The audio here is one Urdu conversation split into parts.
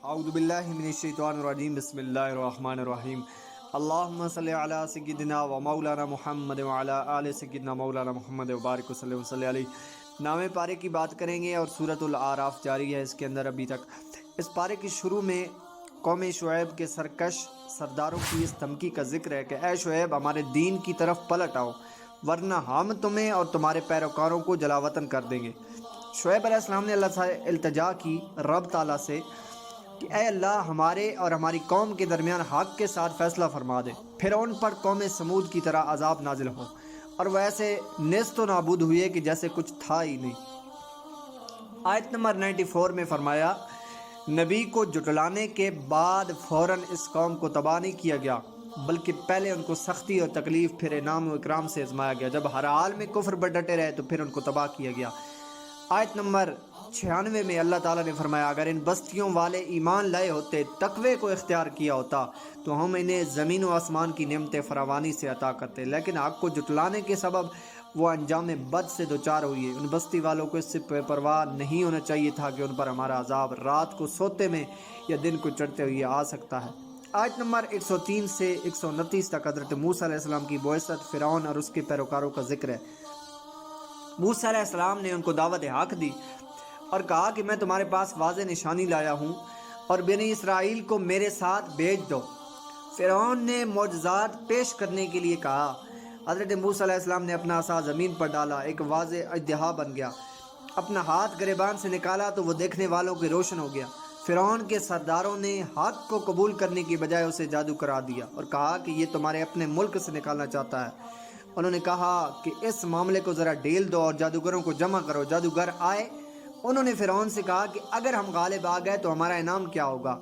اعوذ باللہ من الشیطان الرجیم بسم اللہ الرحمن الرحیم اللہم صلی علی سیدنا و مولانا محمد وعلی آل سیدنا مولانا محمد وبارک وسلم صلی علیہ۔ نام پارے کی بات کریں گے اور سورۃ الاعراف جاری ہے اس کے اندر ابھی تک۔ اس پارے کی شروع میں قوم شعیب کے سرکش سرداروں کی اس دھمکی کا ذکر ہے کہ اے شعیب ہمارے دین کی طرف پلٹ آؤ ورنہ ہم تمہیں اور تمہارے پیروکاروں کو جلا وطن کر دیں گے۔ شعیب علیہ السلام نے اللہ سے التجا کی رب تعالیٰ سے کہ اے اللہ ہمارے اور ہماری قوم کے درمیان حق کے ساتھ فیصلہ فرما دے، پھر ان پر قوم سمود کی طرح عذاب نازل ہو اور وہ ایسے نیست و نابود ہوئے کہ جیسے کچھ تھا ہی نہیں۔ آیت نمبر 94 میں فرمایا نبی کو جٹلانے کے بعد فوراً اس قوم کو تباہ نہیں کیا گیا بلکہ پہلے ان کو سختی اور تکلیف پھر انعام و اکرام سے آزمایا گیا۔ جب ہر حال میں کفر پر ڈٹے رہے تو پھر ان کو تباہ کیا گیا۔ آیت نمبر 96 میں اللہ تعالیٰ نے فرمایا اگر ان بستیوں والے ایمان لائے ہوتے، تقوی کو اختیار کیا ہوتا تو ہم انہیں زمین و آسمان کی نعمت فراوانی سے عطا کرتے، لیکن حق کو جٹلانے کے سبب وہ انجام بد سے دوچار ہوئی۔ ان بستی والوں کو اس سے بے پرواہ نہیں ہونا چاہیے تھا کہ ان پر ہمارا عذاب رات کو سوتے میں یا دن کو چڑھتے ہوئے آ سکتا ہے۔ آیت نمبر 103 سے 129 تک حضرت موسیٰ علیہ السلام کی بعثت، فرعون اور اس کے پیروکاروں کا ذکر ہے۔ موسیٰ علیہ السلام نے ان کو دعوت حق دی اور کہا کہ میں تمہارے پاس واضح نشانی لایا ہوں اور بنی اسرائیل کو میرے ساتھ بھیج دو۔ فرعون نے معجزات پیش کرنے کے لیے کہا۔ حضرت موسیٰ علیہ السلام نے اپنا عصا زمین پر ڈالا، ایک واضح اژدہا بن گیا۔ اپنا ہاتھ گریبان سے نکالا تو وہ دیکھنے والوں کے روشن ہو گیا۔ فرعون کے سرداروں نے حق کو قبول کرنے کی بجائے اسے جادو قرار دیا اور کہا کہ یہ تمہارے اپنے ملک سے نکالنا چاہتا ہے۔ انہوں نے کہا کہ اس معاملے کو ذرا ڈھیل دو اور جادوگروں کو جمع کرو۔ جادوگر آئے۔ انہوں نے فرعون سے کہا کہ اگر ہم غالب آ گئے تو ہمارا انعام کیا ہوگا؟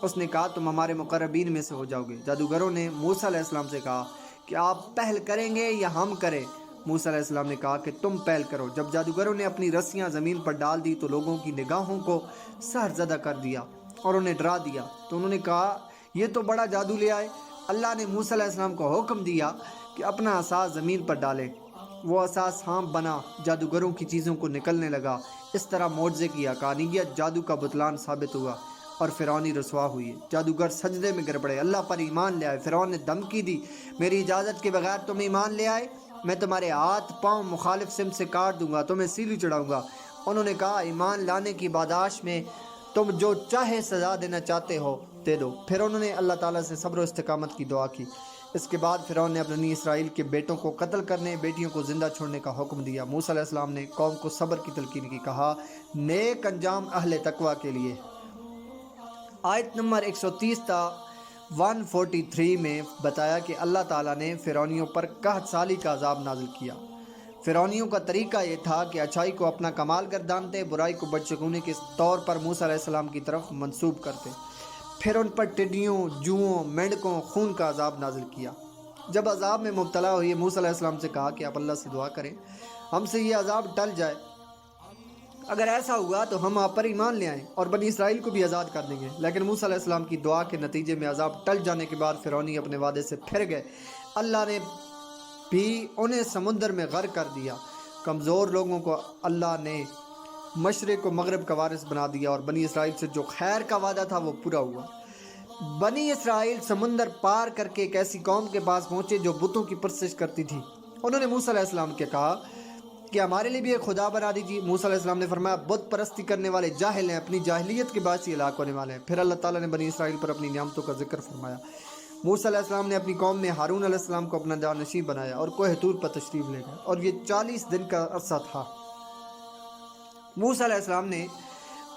اس نے کہا تم ہمارے مقربین میں سے ہو جاؤ گے۔ جادوگروں نے موسیٰ علیہ السلام سے کہا کہ آپ پہل کریں گے یا ہم کریں؟ موسیٰ علیہ السلام نے کہا کہ تم پہل کرو۔ جب جادوگروں نے اپنی رسیاں زمین پر ڈال دی تو لوگوں کی نگاہوں کو سحر زدہ کر دیا اور انہیں ڈرا دیا، تو انہوں نے کہا یہ تو بڑا جادو لے آئے۔ اللہ نے موسیٰ علیہ السلام کو حکم دیا کہ اپنا عصا زمین پر ڈالے۔ وہ عصا سانپ بنا، جادوگروں کی چیزوں کو نکلنے لگا۔ اس طرح معجزے کی حقانیت جادو کا بطلان ثابت ہوا اور فرعونی رسوا ہوئی۔ جادوگر سجدے میں گر پڑے، اللہ پر ایمان لے آئے۔ فرعون نے دھمکی دی میری اجازت کے بغیر تم ایمان لے آئے، میں تمہارے ہاتھ پاؤں مخالف سمت سے کاٹ دوں گا، تمہیں سیلی چڑھاؤں گا۔ انہوں نے کہا ایمان لانے کی پاداش میں تم جو چاہے سزا دینا چاہتے ہو دے دو۔ پھر انہوں نے اللہ تعالیٰ سے صبر و استقامت کی دعا کی۔ اس کے بعد فرعون نے بنی اسرائیل کے بیٹوں کو قتل کرنے، بیٹیوں کو زندہ چھوڑنے کا حکم دیا۔ موسیٰ علیہ السلام نے قوم کو صبر کی تلقین کی، کہا نیک انجام اہل تقوی کے لیے۔ آیت نمبر 130 تا 143 میں بتایا کہ اللہ تعالیٰ نے فرعونیوں پر قحط سالی کا عذاب نازل کیا۔ فرعونیوں کا طریقہ یہ تھا کہ اچھائی کو اپنا کمال گردانتے، برائی کو بدشگونی کے طور پر موسیٰ علیہ السلام کی طرف منسوب کرتے، پھر ان پر ٹڈیوں، جوؤں، مینڈکوں، خون کا عذاب نازل کیا۔ جب عذاب میں مبتلا ہوئے موسیٰ علیہ السلام سے کہا کہ آپ اللہ سے دعا کریں ہم سے یہ عذاب ٹل جائے، اگر ایسا ہوا تو ہم آپ پر ایمان لے آئیں اور بنی اسرائیل کو بھی آزاد کر دیں گے۔ لیکن موسیٰ علیہ السلام کی دعا کے نتیجے میں عذاب ٹل جانے کے بعد فرعونی اپنے وعدے سے پھر گئے۔ اللہ نے بھی انہیں سمندر میں غرق کر دیا۔ کمزور لوگوں کو اللہ نے مشرق و مغرب کا وارث بنا دیا اور بنی اسرائیل سے جو خیر کا وعدہ تھا وہ پورا ہوا۔ بنی اسرائیل سمندر پار کر کے ایک ایسی قوم کے پاس پہنچے جو بتوں کی پرستش کرتی تھی۔ انہوں نے موسیٰ علیہ السلام کے کہا کہ ہمارے لیے بھی ایک خدا بنا دیجیے۔ موسیٰ علیہ السلام نے فرمایا بت پرستی کرنے والے جاہل ہیں، اپنی جاہلیت کے باعث ہلاک ہونے والے ہیں۔ پھر اللہ تعالیٰ نے بنی اسرائیل پر اپنی نعمتوں کا ذکر فرمایا۔ موسیٰ علیہ السلام نے اپنی قوم میں ہارون علیہ السلام کو اپنا جانشین بنایا اور کوہ طور پر تشریف لے گئے، اور یہ 40 دن کا عرصہ تھا۔ موسیٰ علیہ السلام نے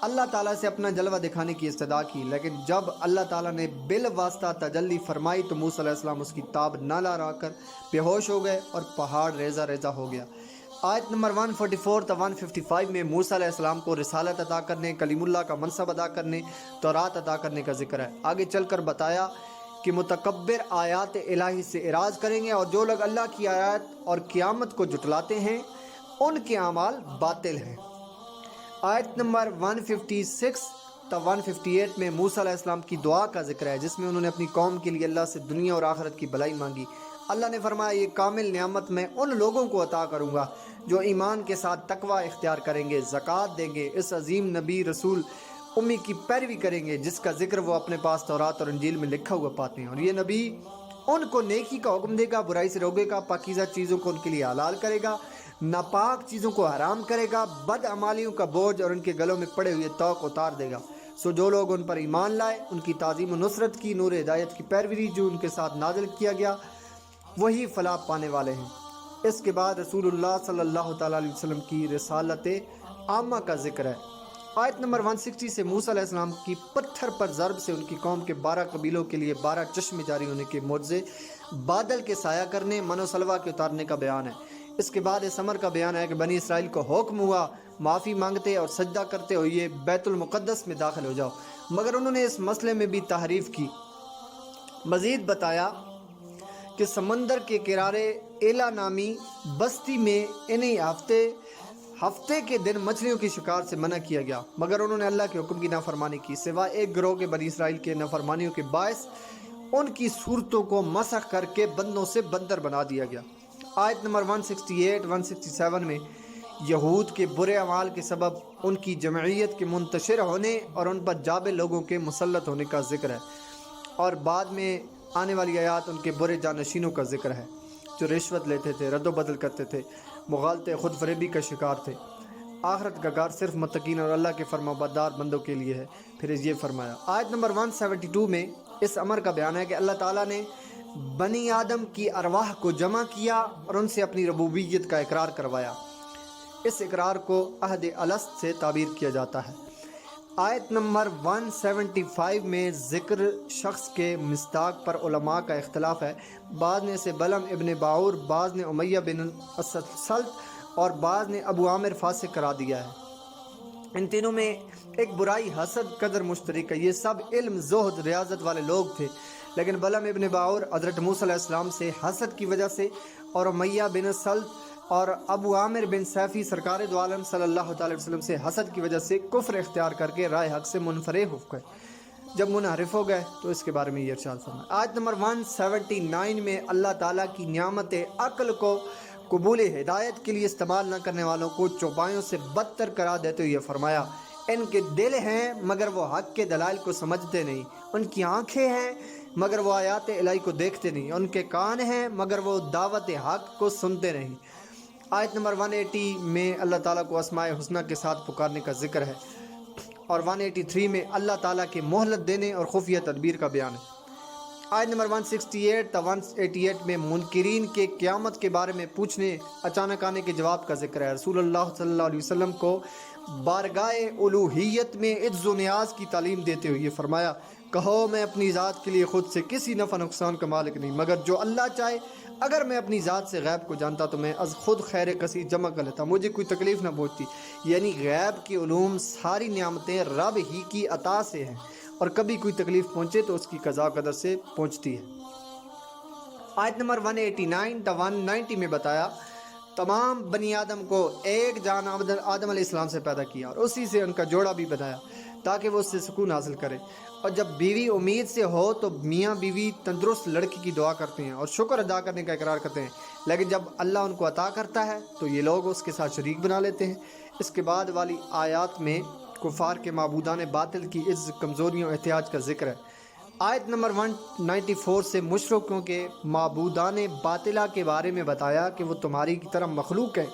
اللہ تعالیٰ سے اپنا جلوہ دکھانے کی استدعا کی، لیکن جب اللہ تعالیٰ نے بالواسطہ تجلی فرمائی تو موسیٰ علیہ السلام اس کی تاب نہ لا رہا کر بے ہوش ہو گئے اور پہاڑ ریزہ ریزہ ہو گیا۔ آیت نمبر 144 تا 155 میں موسیٰ علیہ السلام کو رسالت عطا کرنے، کلیم اللہ کا منصب ادا کرنے، تورات عطا کرنے کا ذکر ہے۔ آگے چل کر بتایا کہ متکبر آیات الہی سے اعراض کریں گے اور جو لوگ اللہ کی آیات اور قیامت کو جھٹلاتے ہیں ان کے اعمال باطل ہیں۔ آیت نمبر 156 تا 158 میں موسیٰ علیہ السلام کی دعا کا ذکر ہے جس میں انہوں نے اپنی قوم کے لیے اللہ سے دنیا اور آخرت کی بھلائی مانگی۔ اللہ نے فرمایا یہ کامل نعمت میں ان لوگوں کو عطا کروں گا جو ایمان کے ساتھ تقوی اختیار کریں گے، زکوٰۃ دیں گے، اس عظیم نبی رسول امی کی پیروی کریں گے جس کا ذکر وہ اپنے پاس تورات اور انجیل میں لکھا ہوا پاتے ہیں، اور یہ نبی ان کو نیکی کا حکم دے گا، برائی سے روکے گا، پاکیزہ چیزوں کو ان کے لیے حلال کرے گا، ناپاک چیزوں کو حرام کرے گا، بد اعمالیوں کا بوجھ اور ان کے گلوں میں پڑے ہوئے طوق اتار دے گا۔ سو جو لوگ ان پر ایمان لائے، ان کی تعظیم و نصرت کی، نور ہدایت کی پیروی جو ان کے ساتھ نازل کیا گیا، وہی فلاح پانے والے ہیں۔ اس کے بعد رسول اللہ صلی اللہ تعالیٰ علیہ وسلم کی رسالت عامہ کا ذکر ہے۔ آیت نمبر 160 سے موسیٰ علیہ السلام کی پتھر پر ضرب سے ان کی قوم کے 12 قبیلوں کے لیے 12 چشمے جاری ہونے کے معجزے، بادل کے سایہ کرنے، من و سلوہ کے اتارنے کا بیان ہے۔ اس کے بعد اس امر کا بیان ہے کہ بنی اسرائیل کو حکم ہوا معافی مانگتے اور سجدہ کرتے ہوئے بیت المقدس میں داخل ہو جاؤ، مگر انہوں نے اس مسئلے میں بھی تحریف کی۔ مزید بتایا کہ سمندر کے کنارے ایلا نامی بستی میں انہیں ہفتے کے دن مچھلیوں کی شکار سے منع کیا گیا، مگر انہوں نے اللہ کے حکم کی نافرمانی کی، سوائے ایک گروہ کے بنی اسرائیل کے نافرمانیوں کے باعث ان کی صورتوں کو مسخ کر کے بندوں سے بندر بنا دیا گیا۔ آیت نمبر 168 167 میں یہود کے برے اعمال کے سبب ان کی جمعیت کے منتشر ہونے اور ان پر جابر لوگوں کے مسلط ہونے کا ذکر ہے، اور بعد میں آنے والی آیات ان کے برے جانشینوں کا ذکر ہے جو رشوت لیتے تھے، رد و بدل کرتے تھے، مغالطے، خود فریبی کا شکار تھے۔ آخرت کا گھر صرف متقین اور اللہ کے فرما بردار بندوں کے لیے ہے۔ پھر یہ فرمایا آیت نمبر 172 میں اس امر کا بیان ہے کہ اللہ تعالیٰ نے بنی آدم کی ارواح کو جمع کیا اور ان سے اپنی ربوبیت کا اقرار کروایا۔ اس اقرار کو عہد الست سے تعبیر کیا جاتا ہے۔ آیت نمبر 175 میں ذکر شخص کے مصداق پر علماء کا اختلاف ہے، بعض نے اسے بلم ابن باعور، بعض نے امیہ بن السلط اور بعض نے ابو عامر فاسق قرار دیا ہے۔ ان تینوں میں ایک برائی حسد قدر مشترک ہے، یہ سب علم، زہد، ریاضت والے لوگ تھے، لیکن بلم ابن باعور حضرت موسیٰ علیہ السلام سے حسد کی وجہ سے، اور امیہ بن السلط اور ابو عامر بن سیفی سرکار دو عالم صلی اللہ تعالی وسلم سے حسد کی وجہ سے کفر اختیار کر کے رائے حق سے منفرد ہو گئے۔ جب منحرف ہو گئے تو اس کے بارے میں یہ ارشاد فرمایا۔ آیت نمبر 179 میں اللہ تعالیٰ کی نعمت عقل کو قبول ہدایت کے لیے استعمال نہ کرنے والوں کو چوپایوں سے بدتر قرار دیتے ہوئے فرمایا، ان کے دل ہیں مگر وہ حق کے دلائل کو سمجھتے نہیں، ان کی آنکھیں ہیں مگر وہ آیات الہی کو دیکھتے نہیں، ان کے کان ہیں مگر وہ دعوت حق کو سنتے نہیں۔ آیت نمبر 180 میں اللہ تعالیٰ کو اسماء حسنہ کے ساتھ پکارنے کا ذکر ہے، اور 183 میں اللہ تعالیٰ کے مہلت دینے اور خفیہ تدبیر کا بیان ہے۔ آیت نمبر 168 تا 188 میں منکرین کے قیامت کے بارے میں پوچھنے، اچانک آنے کے جواب کا ذکر ہے۔ رسول اللہ صلی اللہ علیہ وسلم کو بارگاہ الوہیت میں عز و نیاز کی تعلیم دیتے ہوئے فرمایا، کہو میں اپنی ذات کے لیے خود سے کسی نفع نقصان کا مالک نہیں مگر جو اللہ چاہے، اگر میں اپنی ذات سے غیب کو جانتا تو میں از خود خیر کثیر جمع کر لیتا، مجھے کوئی تکلیف نہ پہنچتی۔ یعنی غیب کی علوم ساری نعمتیں رب ہی کی عطا سے ہیں، اور کبھی کوئی تکلیف پہنچے تو اس کی قضا و قدر سے پہنچتی ہے۔ آیت نمبر 189 تا 190 میں بتایا، تمام بنی آدم کو ایک جان آدم علیہ السلام سے پیدا کیا اور اسی سے ان کا جوڑا بھی بنایا تاکہ وہ اس سے سکون حاصل کرے، اور جب بیوی امید سے ہو تو میاں بیوی تندرست لڑکی کی دعا کرتے ہیں اور شکر ادا کرنے کا اقرار کرتے ہیں، لیکن جب اللہ ان کو عطا کرتا ہے تو یہ لوگ اس کے ساتھ شریک بنا لیتے ہیں۔ اس کے بعد والی آیات میں کفار کے معبودان باطل کی عز، کمزوریوں اور احتیاج کا ذکر ہے۔ آیت نمبر 194 سے مشرکوں کے معبودان باطلہ کے بارے میں بتایا کہ وہ تمہاری کی طرح مخلوق ہیں،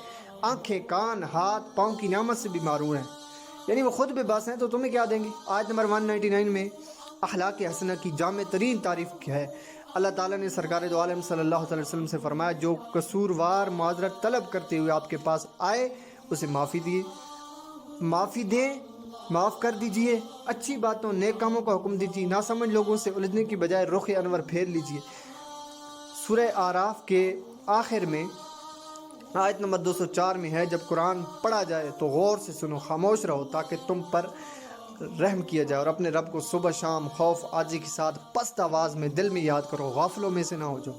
آنکھیں، کان، ہاتھ، پاؤں کی نعمت سے بھی معرور ہیں، یعنی وہ خود بے بس ہیں تو تمہیں کیا دیں گے۔ آیت نمبر 199 میں اخلاق حسنہ کی جامع ترین تعریف ہے۔ اللہ تعالیٰ نے سرکار دو عالم صلی اللہ علیہ وسلم سے فرمایا، جو قصوروار معذرت طلب کرتے ہوئے آپ کے پاس آئے اسے معافی دیں، معاف کر دیجئے، اچھی باتوں، نیک کاموں کا حکم دیجیے، ناسمجھ لوگوں سے الجھنے کی بجائے رخ انور پھیر لیجیے۔ سورہ اعراف کے آخر میں آیت نمبر 204 میں ہے، جب قرآن پڑھا جائے تو غور سے سنو، خاموش رہو تاکہ تم پر رحم کیا جائے، اور اپنے رب کو صبح شام خوف عاجزی کے ساتھ پست آواز میں دل میں یاد کرو، غافلوں میں سے نہ ہو جاؤ۔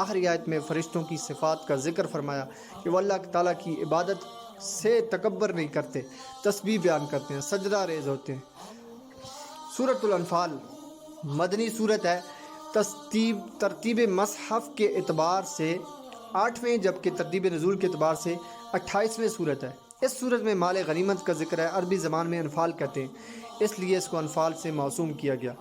آخری آیت میں فرشتوں کی صفات کا ذکر فرمایا کہ وہ اللہ تعالیٰ کی عبادت سے تکبر نہیں کرتے، تسبیح بیان کرتے ہیں، سجدہ ریز ہوتے ہیں۔ سورۃ الانفال مدنی سورت ہے، ترتیب مصحف کے اعتبار سے 8ویں جبکہ ترتیب نزول کے اعتبار سے 28ویں سورت ہے۔ اس صورت میں مال غنیمت کا ذکر ہے، عربی زبان میں انفال کہتے ہیں، اس لیے اس کو انفال سے موسوم کیا گیا۔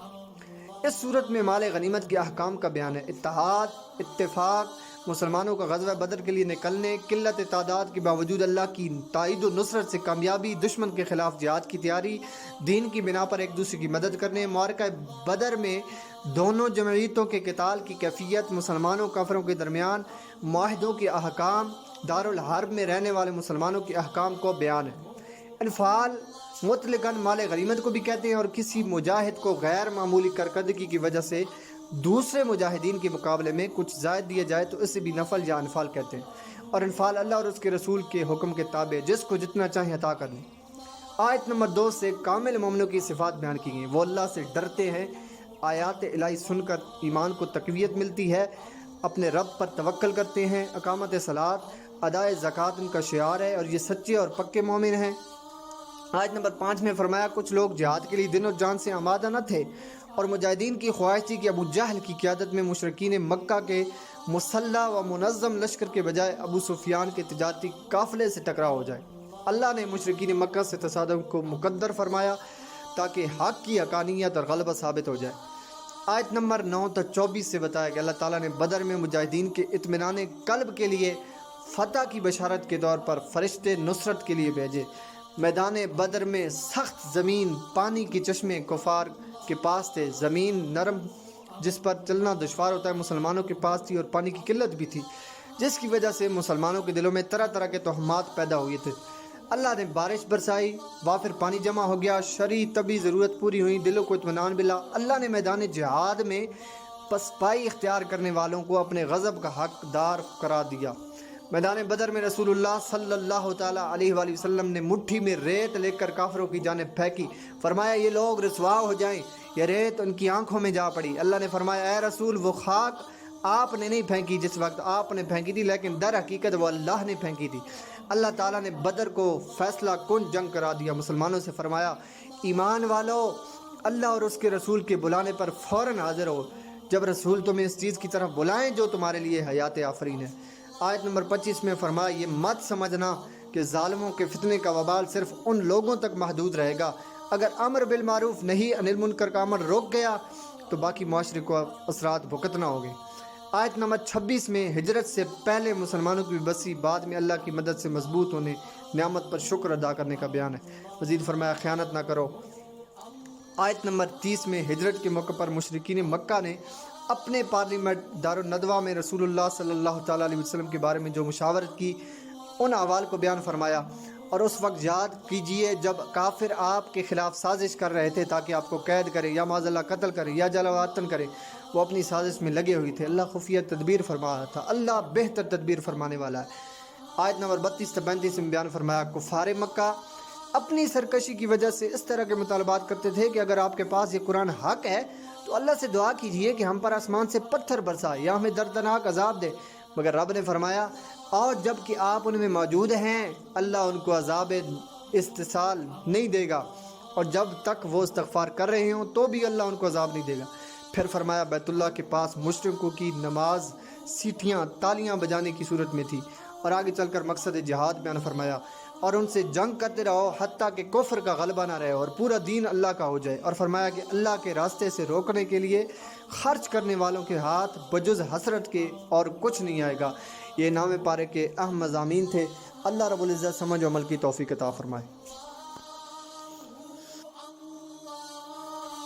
اس صورت میں مال غنیمت کے احکام کا بیان ہے۔ اتحاد، اتفاق، مسلمانوں کا غزوہ بدر کے لیے نکلنے، قلت تعداد کے باوجود اللہ کی تائید و نصرت سے کامیابی، دشمن کے خلاف جہاد کی تیاری، دین کی بنا پر ایک دوسرے کی مدد کرنے، معرکہ بدر میں دونوں جمعیتوں کے قتال کی کیفیت، مسلمانوں کافروں کے درمیان معاہدوں کے احکام، دارالحرب میں رہنے والے مسلمانوں کے احکام کو بیان ہے۔ انفال مطلقاً مال غنیمت کو بھی کہتے ہیں، اور کسی مجاہد کو غیر معمولی کارکردگی کی وجہ سے دوسرے مجاہدین کے مقابلے میں کچھ زائد دیا جائے تو اسے بھی نفل یا انفال کہتے ہیں۔ اور انفال اللہ اور اس کے رسول کے حکم کے تابع جس کو جتنا چاہیں عطا کر دیں۔ آیت نمبر 2 سے کامل مومنوں کی صفات بیان کی گئی، وہ اللہ سے ڈرتے ہیں، آیات الہی سن کر ایمان کو تقویت ملتی ہے، اپنے رب پر توکل کرتے ہیں، اقامت صلاۃ، ادائے زکوٰۃ ان کا شعار ہے، اور یہ سچے اور پکے مومن ہیں۔ آیت نمبر 5 میں فرمایا کچھ لوگ جہاد کے لیے دن اور جان سے آمادہ نہ تھے، اور مجاہدین کی خواہش تھی کہ ابو جہل کی قیادت میں مشرکین مکہ کے مسلح و منظم لشکر کے بجائے ابو سفیان کے تجارتی قافلے سے ٹکراؤ ہو جائے۔ اللہ نے مشرکین مکہ سے تصادم کو مقدر فرمایا تاکہ حق کی حقانیت اور غلبہ ثابت ہو جائے۔ آیت نمبر 9 تا 24 سے بتایا کہ اللہ تعالیٰ نے بدر میں مجاہدین کے اطمینان قلب کے لیے فتح کی بشارت کے طور پر فرشتے نصرت کے لیے بھیجے۔ میدان بدر میں سخت زمین، پانی کے چشمے کفار کے پاس تھے، زمین نرم جس پر چلنا دشوار ہوتا ہے مسلمانوں کے پاس تھی، اور پانی کی قلت بھی تھی، جس کی وجہ سے مسلمانوں کے دلوں میں طرح طرح کے توہمات پیدا ہوئے تھے۔ اللہ نے بارش برسائی، وافر پانی جمع ہو گیا، شرعی طبی ضرورت پوری ہوئی، دلوں کو اطمینان ملا۔ اللہ نے میدان جہاد میں پسپائی اختیار کرنے والوں کو اپنے غضب کا حقدار قرار دیا۔ میدان بدر میں رسول اللہ صلی اللہ تعالیٰ علیہ وآلہ وسلم نے مٹھی میں ریت لے کر کافروں کی جانب پھینکی، فرمایا یہ لوگ رسوا ہو جائیں۔ یہ ریت ان کی آنکھوں میں جا پڑی۔ اللہ نے فرمایا اے رسول وہ خاک آپ نے نہیں پھینکی جس وقت آپ نے پھینکی تھی، لیکن در حقیقت وہ اللہ نے پھینکی تھی۔ اللہ تعالیٰ نے بدر کو فیصلہ کن جنگ کرا دیا۔ مسلمانوں سے فرمایا ایمان والو، اللہ اور اس کے رسول کے بلانے پر فوراً حاضر ہو جب رسول تمہیں اس چیز کی طرف بلائیں جو تمہارے لیے حیات آفرین ہے۔ آیت نمبر 25 میں فرمایا یہ مت سمجھنا کہ ظالموں کے فتنے کا وبال صرف ان لوگوں تک محدود رہے گا۔ اگر امر بالمعروف نہیں انل منکر کا امر رک گیا تو باقی معاشرے کو اثرات بھگتنا ہوگے۔ آیت نمبر 26 میں ہجرت سے پہلے مسلمانوں کی بسی، بعد میں اللہ کی مدد سے مضبوط ہونے، نعمت پر شکر ادا کرنے کا بیان ہے۔ مزید فرمایا خیانت نہ کرو۔ آیت نمبر 30 میں ہجرت کے موقع پر مشرکین مکہ نے اپنے پارلیمنٹ دارالندوہ میں رسول اللہ صلی اللہ تعالیٰ علیہ وسلم کے بارے میں جو مشاورت کی، ان احوال کو بیان فرمایا۔ اور اس وقت یاد کیجئے جب کافر آپ کے خلاف سازش کر رہے تھے تاکہ آپ کو قید کرے یا معاذ اللہ قتل کرے یا جلواتن کرے، وہ اپنی سازش میں لگے ہوئے تھے۔ اللہ خفیہ تدبیر فرما رہا تھا، اللہ بہتر تدبیر فرمانے والا ہے۔ آیت نمبر 32 سے 35 میں بیان فرمایا کفار مکہ اپنی سرکشی کی وجہ سے اس طرح کے مطالبات کرتے تھے کہ اگر آپ کے پاس یہ قرآن حق ہے تو اللہ سے دعا کیجئے کہ ہم پر آسمان سے پتھر برسائے یا ہمیں دردناک عذاب دے، مگر رب نے فرمایا اور جب کہ آپ ان میں موجود ہیں اللہ ان کو عذاب استحصال نہیں دے گا، اور جب تک وہ استغفار کر رہے ہوں تو بھی اللہ ان کو عذاب نہیں دے گا۔ پھر فرمایا بیت اللہ کے پاس مشرکوں کی نماز سیٹیاں تالیاں بجانے کی صورت میں تھی، اور آگے چل کر مقصد جہاد بیان فرمایا اور ان سے جنگ کرتے رہو حتیٰ کہ کفر کا غلبہ نہ رہے اور پورا دین اللہ کا ہو جائے، اور فرمایا کہ اللہ کے راستے سے روکنے کے لیے خرچ کرنے والوں کے ہاتھ بجز حسرت کے اور کچھ نہیں آئے گا۔ یہ نام پارے کے اہم مضامین تھے۔ اللہ رب العزت سمجھ و عمل کی توفیق عطا فرمائے۔